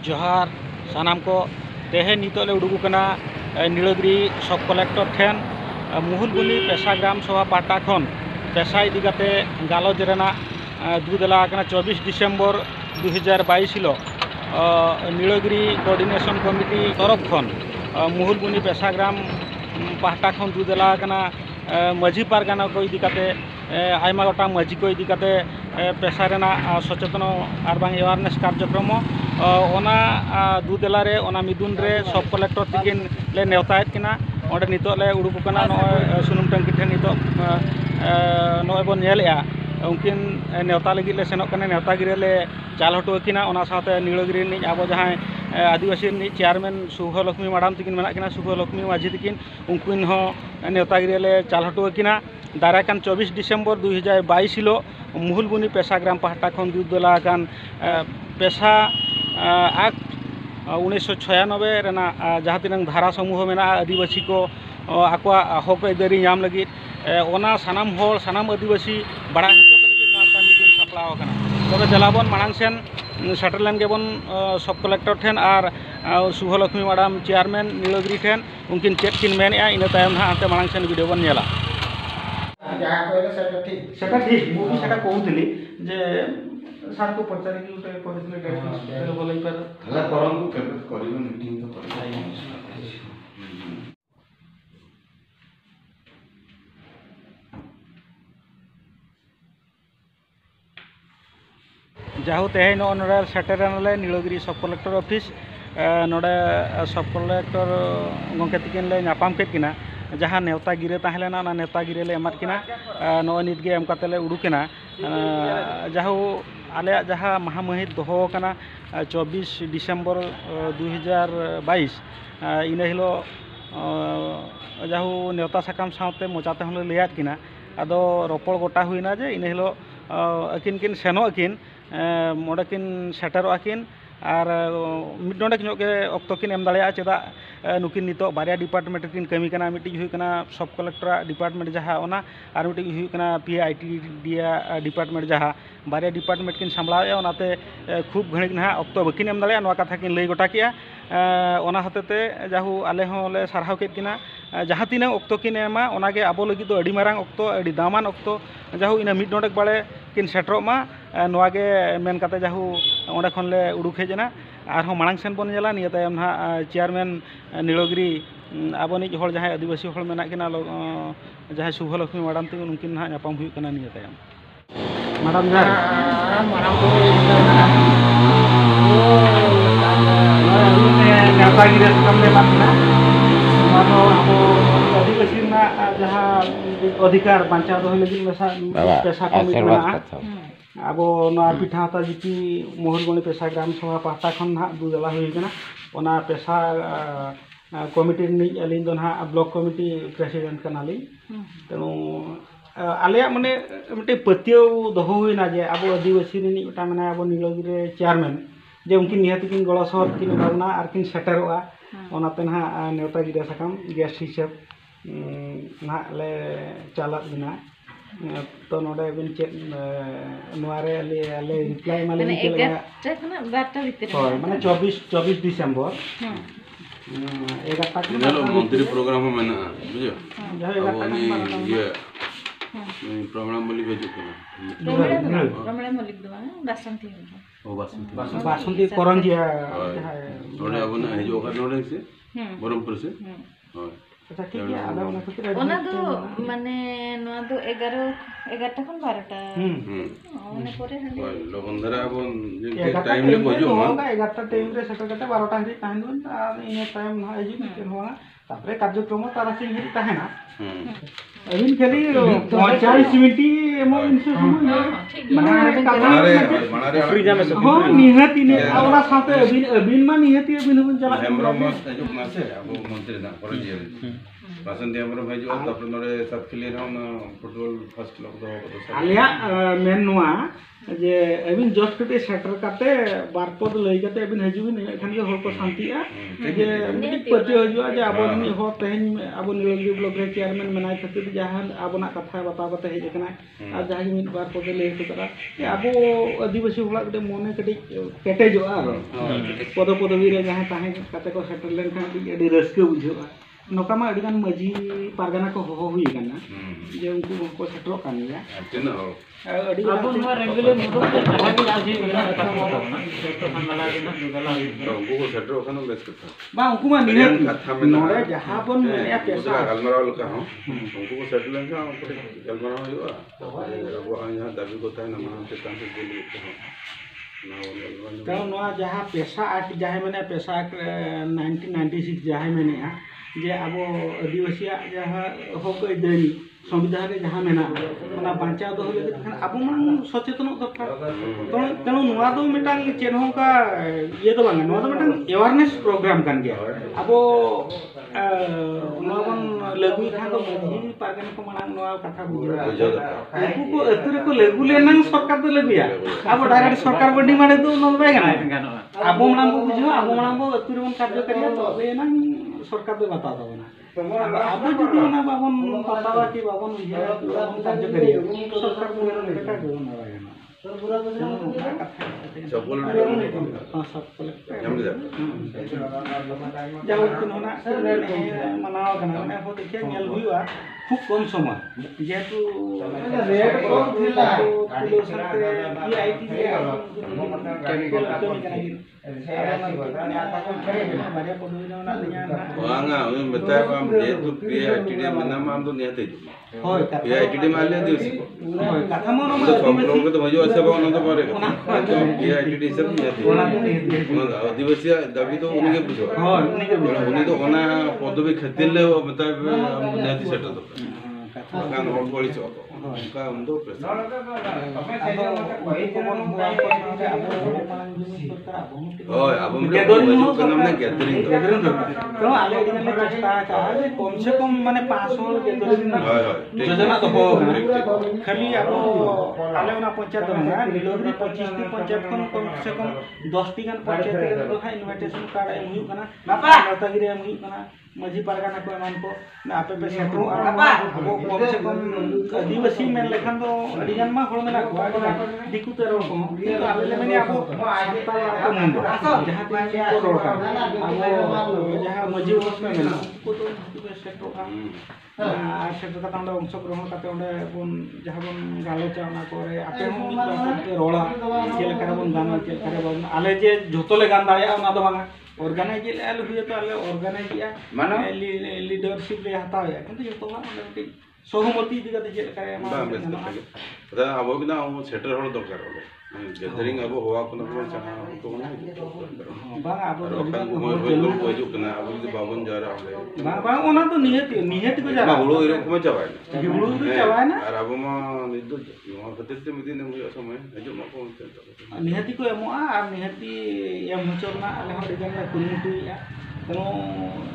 जोहार सानाम को तेहे नितोले उडुकना नीलगिरी सब कलेक्टर ठेन मुहुलबुनी पेशा ग्राम सभा पाटा खन पेशा इदिकाते गालोज रेना दुदेला 24 डिसेम्बर 2022 हिलो नीलगिरी कोऑर्डिनेशन कमिटी तरफ खन मुहुलबुनी पेशा ग्राम पाटा खन दुदेला माझी पारगाना को इदिकाते आयमा गोटा माझी को इदिकाते पेशा रेना सचेतन और बांग एवारनेस कार्यक्रम ओना दुदेला रे ओना मिदुन रे सब कलेक्टर तिकिन ले नेवतायत किना ओंडे नितो ले उडुकना नय सुनुम टंकी ठेन नितो नय बन नेलया उनकिन नेवता लगी ले सेनोक कने नेवतागिरी ले चाल हटो किना ओना साथे नीलगिरी नि आबो जहां आदिवासी नि चेयरमैन सुभलक्ष्मी मैडम तिकिन मेना किना सुभलक्ष्मी माझी तिकिन उनकिन हो नेवतागिरी ले चाल हटो किना दाराकान 24 डिसेम्बर 2022 हिलो मुहुलबुनी पेशा ग्राम पाहटा खन दुदेला कान पेशा एक्ट 1996 रेना जहाँ तीन धारा समूह में आदिवासी को आकवा हक अदारी नाम लगी ओना सानाम होर सानाम आदिवासी बड़ा हचो के लगी नाम मिदुन सापड़ाव कना तबे देलाबन मांग सेन सेटल लेन गेबन सब कलेक्टर ठेन और शुभलक्ष्मी मैडम चेयरमैन नीलगिरी ठेन उनकिन चेक किन मेनया इन तायम ना आते मांग सेन वीडियो बन नेला जहाँ कहले सेटा ठीक मु भी सेटा कहउतली जे सार को पचारे कि उठे कहले डेट बोलै पर हला करन को केबे करिबन मीटिंग तो कर जाहु तेहे नोडे सेटेरनले नीलगिरी सब कलेक्टर ऑफिस नोडे सब कलेक्टर गंके तिकिन ले नापाम केत किना जहाँ नेवता गिरे तहलेना ना नेवता गिरे ले एमात किना नो नित गे एम कातेले उडुकेना जाहु आले जहाँ महामहित दोहो कना 24 डिसेम्बर 2022 इन हिलो जाहु नेवता साकाम साथे मोचाते हले लेयात किना आदो रोपड़ गोटा हुईना जे इन हिलो अकिन किन सेनो अकिन मोडे किन सेटेरो अकिन और मिडोंडेक के अक्तो किन एम दाड़िया चेदा नुकिन नितो बारिया डिपार्टमेंट किन कमी कना मिट्टी हुई कना सब कलेक्टर डिपार्टमेंट जहाँ ओना और मिट्टी हुई कना PIT दिया डिपार्टमेंट जहाँ बारिया डिपार्टमेंट किन संभाला ओनाते खूब घड़ी ना अक्तो बकिन एम दाड़िया नोआ कथा किन लई गोटा किया ओना हतेते जाहु आले होले सारहाव केत किना जहाँ तीन अक्तो किन एमा ओनागे आबो लगी दो अडी मारांग अक्तो अडी दामान अक्तो जाहु इन मिडोंडेक बाड़े किन सेटरोमा नोआगे मेन काते जाहु ओंडे खन ले उडुक हेजना आरहों मांग सेन बन नेला निया तायम ना चेयरमैन नीलगिरी आबोनिज होड़ जहाँ आदिवासी होड़ मेना किना जहाँ शुभलक्ष्मी मैडम तीन उनकिन ना नापाम हुई कना निया तायम मैडम जहाँ मैडम को नेतागिरी साकाम ले माना मानो आबो आदिवासी ना जहाँ अधिकार बांचा दो लगी पेशा कमिटी मेना अब पिठा हता जीपी मुहुलबुनी पेशा ग्राम सभा पाहटा खन ना दुदेला हुई कना ओना पेशा कमिटी निज अलिन दो ना ब्लॉक कमिटी प्रेसिडेंट कना ली तेणु आले माने मटे पतियो दोहो हुईना जे अब आदिवासी नि मटा मेना अब नीलगिरी चेयरमैन जे उनकिन निहत किन गलो सहर किन बाबना आर किन सेटेरोआ ओनाते ना नेवतागिरी साकाम गेस्ट हिसाब ना ले चालत बिना तो नोडे बिन चेक नोआरे ले रिप्लाई माले के माने 24 डिसेम्बर 11 नेलो मंत्री प्रोग्राम में ना बुझो ये प्रोग्राम बोली भेजो कना प्रमाण मलिक दवा बासंती ओ बासंती करंजिया नोडे अब ना जो का नोडे से बरमपुर से हां अच्छा ठीक है आधा ओना खातिर ओना दो माने नोआ दो 11 टा खन 12 टा ओने परे हले लगनधरा अब टाइम ले बजो होगा 11 टा टाइम रे सेटा कते 12 टा हरी ताहन आ इन टाइम ना एजी के होना तापरे कार्यक्रम तारा सिंह हरी ताहना अबिन खाली 45 मिनिट एमो इनसे माने फ्रीजा में हो निहति ने ओला साथे अबिन मा निहति अबिन बन चला हेमरम जो मासे अब मंत्री ना कर जे पासन टाइम रे हजू तापर नोडे सब खेली रे फुटबॉल फर्स्ट क्लब दो आलिया मेन नुआ जे अबिन जस्ट कते सेटर काते बार पद लई काते अबिन हजूबिन एखान के हर को शांतिया जे मिट पति हजूआ जे आबो नि हो तेहन आबो नीलगिरी ब्लॉक रे चेयरमैन मनाय खातिर जहां आबोना कथा बताव कते हेज कना आ जहां मिट बार पद लई कतरा जे आबो आदिवासी होला कते मोने कते केटेजोआ पद पदवी रे जहां ताहे कते को सेटल लेन खान अडी रस्के बुझोआ नोकामा अडिगान मजी पारगाना को हो हुई कना जे उनको को सेटल कानिया तिना हो अडी अब नवा रेगुलर मोडो पे जहां भी आजी कथा बोलो ना तो हमला के जुगला उनको सेटर खानो बेस कथा बा उनको मा निने कथा में नोडे जहां बन या पैसा गलमराव लका हो उनको सेटल लेन का गलमराव होइबा अब यहां दाबी कोता है ना से काम से दिल्ली तो नोआ जहां पैसा आक जहां मैंने पैसा 1996 जहां मैंने जे अब आदिवासी जहां हक दैनी संविधान रे जहां मेना ओना बांचा दो ले अब मन सचेतन दरकार तेणु नुआ दो मिटांग चेन का ये तो बांगा नुआ दो मिटांग अवेयरनेस प्रोग्राम कान गया अब नुआ बन लगुई खान तो मझी पागन को मांग नुआ कथा बुझा उनको को अतुरे को लगु लेना सरकार तो लगुया अब डायरेक्ट सरकार बडी माने तो न बाय गाना अब मांग को बुझो अब मांग को अतुरे बन कार्य करिया तो एना सरकार दो बता दो ना अब जो ना बाबन बतावा कि बाबन कार्य करिए सरकार को बेटा को ना बायना सब बोल हां सब हमने जाओ कि होना मनाव कना ने हो देखिए नेल हुआ खूब कम समय जेतु रेट कम थिला किलो सरते पीआईटी वांगा उन बताया हम जे तो पीआईटी में नाम हम तो नहीं आते होय पीआईटी में आले दिवस होय कथा मन सब लोग तो मजो सब उन तो पारे पीआईटी सब नहीं आते आदिवासी दाबी तो उनके बुझो होय उनके तो ओना पदवी खातिर ले मतलब हम नहीं सेट तो kan hol boli so ka undo presa hoy abum ke kana na gathering तो आले दिन में चेष्टा का कम से कम माने 500 गैदरिंग ना योजना तो हो खाली अब आले ना पंचायत ना नीलगिरी 25 टी पंचायत कम से कम 10 टी गान पंचायत तो है इनविटेशन कार्ड एम हुई कना बापा नतागिरी एम हुई कना मजी पारगाना को एमान को ना आपे पे सेटो अब कम से कम आदिवासी में लेखन तो अडिगान मा होल मेना को दिकु तेरो को तो आले में अब तो मुंडो जहां पे को रोड का अब जहां मजी वर्ष में मेना को तो सेटो का আর সেটা তা আমরা অংশগ্রহণ করতে আমরা বন যাহা বন গালোচা না করে আপে হন মিট রোলা চেল করে বন গান চেল করে বন আলে যে যতলে গান দাঁড়িয়া না তো বাঙা অর্গানাইজ আলে হুয়ে তো আলে অর্গানাইজ মানে লিডারশিপ রে হাতা হয় কিন্তু যত না মানে সহমতি দিগাতে চেল করে আমরা আবো কিনা সেটার হল দরকার হলো गैदरिंग अब होवा कोन कोन चना तो ना बा अब मोर को जो कना अब जो बावन जा रहा है बा ओना तो नियत को जा रहा हुलो इरकम चबाय हुलो तो चबाय ना और अब मा निदु नो खतते मिदिन हम समय जो मा कोन नियति को एमोआ और नियति एम होचना आले हो दिगन कुनुटुया तनो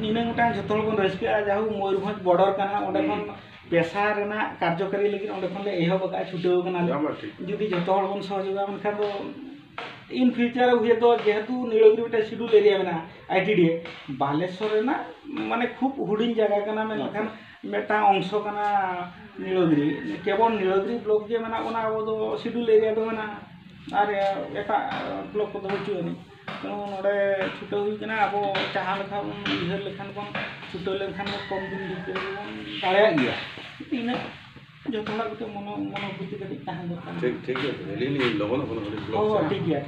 निने गोटा जतल बन रसके जाहु मयूरभंज बॉर्डर कना ओडे खन पेशा रेना कार्यकारी लेकिन ओडे खन ले एहो बका छुटेउ कना जुदी जतो हर बन सहयोग मनखा तो इन फ्यूचर हुए तो जेहेतु नीलगिरी बेटा शेड्यूल एरिया में आईटीडी बालेश्वर ना माने खूब हुडिंग जगह कना में लखन मेटा अंश कना नीलगिरी केवल नीलगिरी ब्लॉक जे मना ओना अब तो शेड्यूल एरिया तो मना और एटा ब्लॉक को तो चुनी तो नोडे छुटो हुई कना अब चाहा लेखा इहर लेखन कोन छुटो लेखन कम दिन भीतर दाड़े गया तीन जो थोड़ा के मनोभूति कटी ताहा दरकार ठीक ठीक है लिली लगन कोन ब्लॉक ओ ठीक है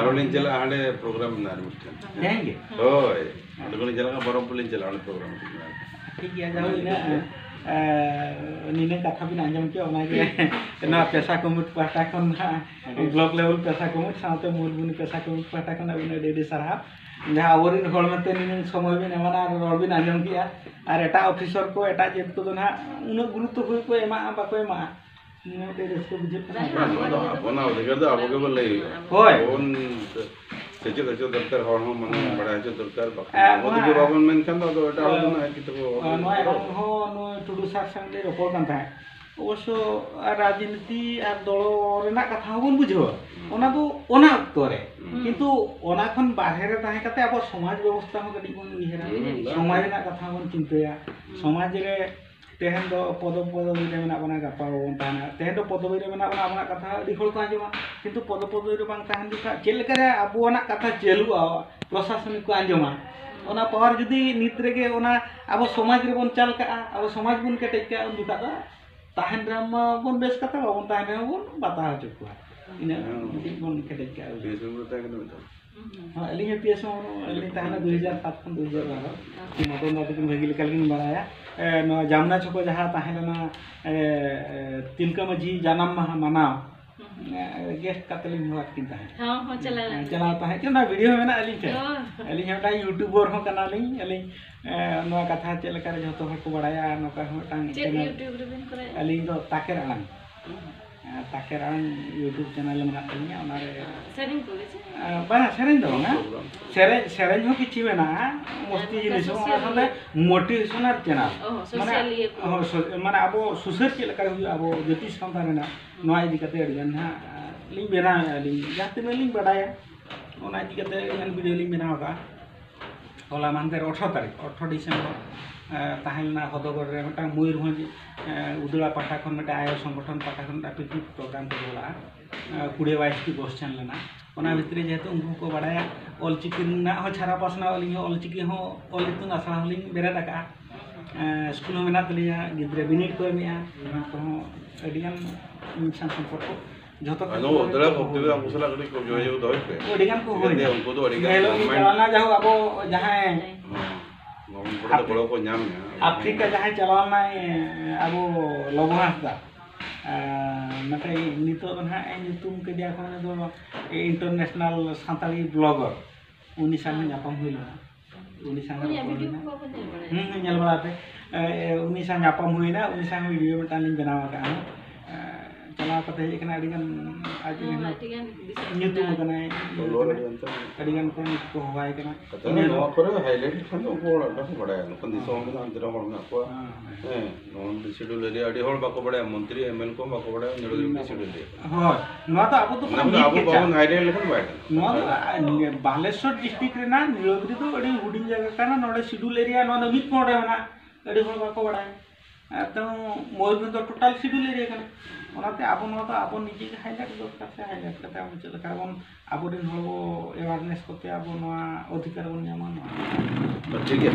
आरोलिन चला हाडे प्रोग्राम ना मुठन जाएंगे ओय लगन चला बरमपुर लिन चला प्रोग्राम ठीक है जाओ ना निने कथा बिन आंजम के ओना के ना पैसा कमुट पाटा खन ब्लॉक लेवल पैसा कमुट साथे मुरबुनी पैसा कमुट पाटा खन अबिन डेडी सरहा जहां आवरिन होल में निने समय बिन एमाना रोड बिन आंजम किया और एटा ऑफिसर को एटा जेत तो ना उन गुरुत्व हुई को एमा बाको एमा निने डेडी को बुझे अपना अधिकार तो आपके बोले होय sejak kecil dokter hormon mana bada aja dokter bakal mau tujuh babon menkan tuh ada orang tuh kita ᱱᱚᱣᱟ ᱮᱢᱟᱱ ᱦᱚᱸ ᱱᱩᱭ ᱴᱩᱰᱩ ᱥᱟᱨ ᱥᱟᱝᱜᱮ ᱨᱚᱯᱚᱲ ᱠᱟᱱ ᱛᱟᱦᱮᱸᱫ ᱚᱵᱚᱥᱥᱚ ᱨᱟᱡᱽᱱᱤᱛᱤ ᱟᱨ ᱫᱚᱞ ᱨᱮᱱᱟᱜ ᱠᱟᱛᱷᱟ ᱦᱚᱸᱵᱚᱱ ᱵᱩᱡᱷᱟᱹᱣᱟ ᱚᱱᱟ ᱫᱚ ᱚᱱᱟ ᱚᱠᱛᱚ ᱨᱮ ᱠᱤᱱᱛᱩ ᱚᱱᱟ ᱠᱷᱚᱱ ᱵᱟᱨᱦᱮ ᱨᱮ ᱛᱟᱦᱮᱸ ᱠᱟᱛᱮ ᱟᱵᱚ ᱥᱚᱢᱟᱡᱽ ᱵᱮᱵᱚᱥᱛᱷᱟ ᱦᱚᱸ ᱠᱟᱹᱴᱤᱡ ᱵᱚᱱ ᱩᱭᱦᱟᱹᱨᱟ ᱥᱚᱢᱟᱡᱽ ᱨᱮᱱᱟᱜ ᱠᱟᱛᱷᱟ ᱵᱚᱱ ᱪᱤᱱᱛᱟᱹᱭᱟ ᱥᱚᱢᱟᱡᱽ ᱨᱮ तेहन दो पदवी रे मेना बना गपा बन ताना तेहन दो पदवी रे मेना बना अपना कथा अडी होल को आंजमा किंतु पदवी रे बांग ताहन दिखा चेल करे अबोना कथा चेलुआ प्रशासनिक को आंजमा ओना पावर जदी नित रेगे ओना अब समाज रे बन चाल का अब समाज बन केटे का उन दिखा दा ताहन राम बन बेस कथा बन ताहन रे बन बता चुका इना बन केटे का अली पीएस अली ताहन 2007 खन 2012 मोटो मोटो किन भगी लेकल किन बराया जामना छको जहाँ ताहेना तिलका माझी जानम माहा मनाव गेस्ट कतलिन हुआ किन ताहे हां हां चला ताहे कि ना वीडियो में ना अली हेटा यूट्यूबर हो कना ली अली नवा कथा चल कर जतो हर को बड़ाया नका हटांग यूट्यूब रे बिन करे अली तो ताकेर आंग यूट्यूब चैनल में नातलिया ओनारे सेरिंग को छे बना सेरेन दो ना सेरेन हो किछि मेना मस्ती जिनिस असले मोटिवेशनल चैनल माने अब सुसर के लकार हुई अब ज्योतिष संता मेना नवा इदि कते अडिगन हा लिंग बेना लिंग जाते में लिंग बडाया ओना इदि कते एन वीडियो लिंग बेना होगा होला मानकर 18 डिसेंबर ताहेलना हदगढ़ रे मटा मयूरभंज उदला पाटा खन मटा आयो संगठन पाटा खन पिकनिक प्रोग्राम को होला 20-22 की बस चैनल ना ओना भितरे जेतो उनको को बडाया ऑलचिकी ना हो छारा पासना वाली हो ऑलचिकी हो ऑलितुन आसरा लिंग बेरा दका स्कूल में ना तलिया गिद्रे बिनिट को मिया को अडिगन मिशन संपर्क जतो ano udara भक्ति में आपको सला करी को जो दोय पे अडिगन को होय उनको तो अडिगन चलाना जाओ अब जहां बड़ा को नाम अफ्रीका जहां चलाना अब लबहासदा मते नितो ना नितुम के दिया कोने दो इंटरनेशनल सांताली ब्लॉगर उनी संग नापम हुइला उनी संग नेल बड़ा पे उनी संग नापम हुइना उनी संग वीडियो में टालिंग बनावा का चला कते एकना अडिगन आज न्यूतुम कना अडिगन को होवाय कना इन नो करे हाईलाइट खन को बड़ा नुकन दिसो में अंतर होल ना को नॉन शेड्यूल रे अडी होल बाको बड़ा मंत्री एमएल को बाको बड़ा निरोगी शेड्यूल रे हां नो तो अब तो अब बाबू हाईलाइट लेखन बाय नो बालेश्वर डिस्ट्रिक्ट रे ना निरोगी तो अडी हुडिंग जगह काना नोडे शेड्यूल एरिया नो मिट कोडे ना अडी होल बाको बड़ा तो मयूरभंज तो टोटल शेड्यूल एरिया काना ओनाते आबो न तो आबो निजे हाईलाइट दरकार से हाईलाइट करते हम चल करबन आबो दिन हो अवेयरनेस करते आबो नवा अधिकार बन जामा न ठीक है